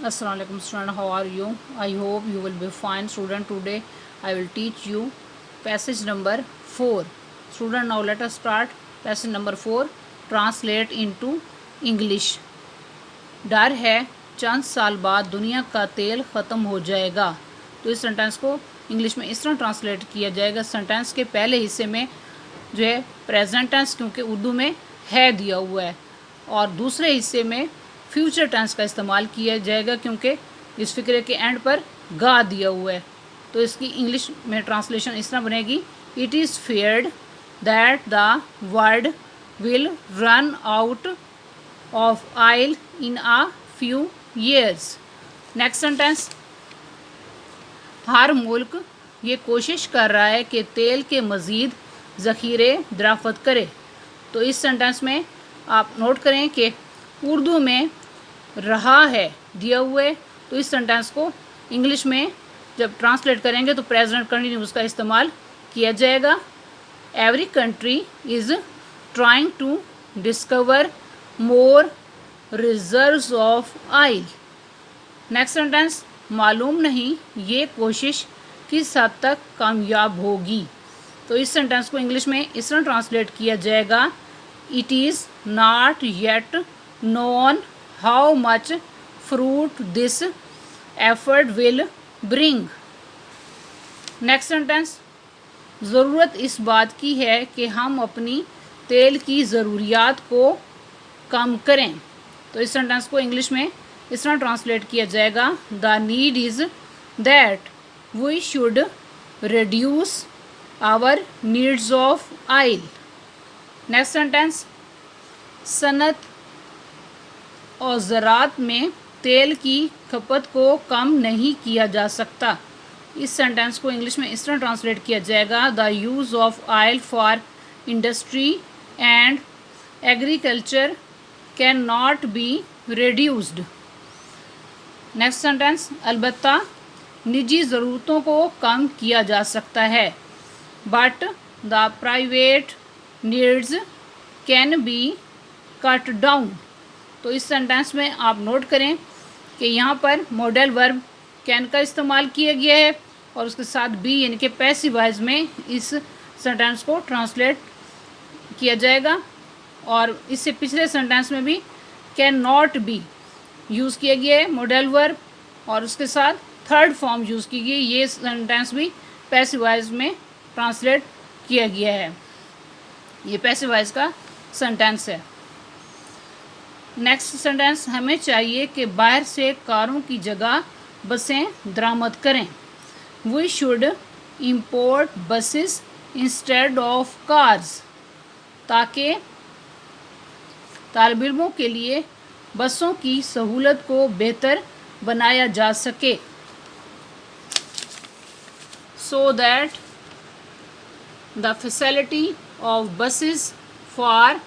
Assalamualaikum student, how are you? I hope you will be fine student. Today I will teach you passage number 4. Student, now let us start passage number 4. Translate into English. डर है चंद साल बाद दुनिया का तेल ख़त्म हो जाएगा। तो इस सेंटेंस को इंग्लिश में इस तरह ट्रांसलेट किया जाएगा। सेंटेंस के पहले हिस्से में जो है प्रेजेंट टेंस क्योंकि उर्दू में है दिया हुआ है, और दूसरे हिस्से में फ्यूचर टेंस का इस्तेमाल किया जाएगा क्योंकि इस फिक्रे के एंड पर गा दिया हुआ है। तो इसकी इंग्लिश में ट्रांसलेशन इस तरह बनेगी, it is feared that the world will run out of oil in a few years. Next sentence, हर मुल्क ये कोशिश कर रहा है कि तेल के मज़ीद ज़ख़ीरे दराफ्त करे। तो इस सेंटेंस में आप नोट करें कि उर्दू में रहा है दिया हुए, तो इस सेंटेंस को इंग्लिश में जब ट्रांसलेट करेंगे तो प्रेजेंट कंटिन्यूस का इस्तेमाल किया जाएगा। Every country is trying to discover more reserves of oil. Next sentence, मालूम नहीं ये कोशिश किस हद तक कामयाब होगी। तो इस सेंटेंस को इंग्लिश में इस तरह ट्रांसलेट किया जाएगा, it is not yet known how much fruit this effort will bring. Next sentence, ज़रूरत इस बात की है कि हम अपनी तेल की ज़रूरियात को कम करें। तो इस सेंटेंस को इंग्लिश में इस तरह ट्रांसलेट किया जाएगा, the need is that we should reduce our needs of oil. Next sentence, सनत और ज़राअत में तेल की खपत को कम नहीं किया जा सकता। इस सेंटेंस को इंग्लिश में इस तरह ट्रांसलेट किया जाएगा, the use of oil for industry and agriculture can not be reduced. Next sentence, अलबत्ता निजी ज़रूरतों को कम किया जा सकता है, but the private needs can be cut down. तो इस सेंटेंस में आप नोट करें कि यहाँ पर मॉडल वर्ब कैन का इस्तेमाल किया गया है और उसके साथ बी यानी कि पैसिव वॉइस में इस सेंटेंस को ट्रांसलेट किया जाएगा। और इससे पिछले सेंटेंस में भी कैन नॉट बी यूज़ किया गया है मॉडल वर्ब, और उसके साथ थर्ड फॉर्म यूज़ की गई। ये सेंटेंस भी पैसिव वॉइस में ट्रांसलेट किया गया है। ये पैसिव वॉइस का सेंटेंस है। नेक्स्ट सेंटेंस, हमें चाहिए कि बाहर से कारों की जगह बसें दरामद करें। We should import buses instead of cars, ताकि तालिब इल्मों के लिए बसों की सहूलत को बेहतर बनाया जा सके, so that the facility of buses for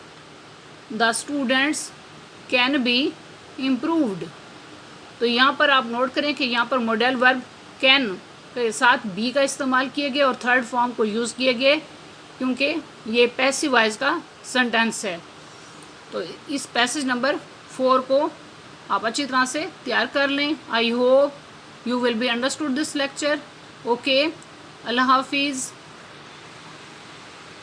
the students can be improved. तो यहाँ पर आप नोट करें कि यहाँ पर मॉडल वर्ब कैन के साथ बी का इस्तेमाल किया गया और थर्ड फॉर्म को यूज़ किया गया क्योंकि ये पैसिव वॉइस का सेंटेंस है। तो इस पैसेज नंबर 4 को आप अच्छी तरह से तैयार कर लें। I hope you will be understood this lecture. Okay, अल्लाह हाफिज़।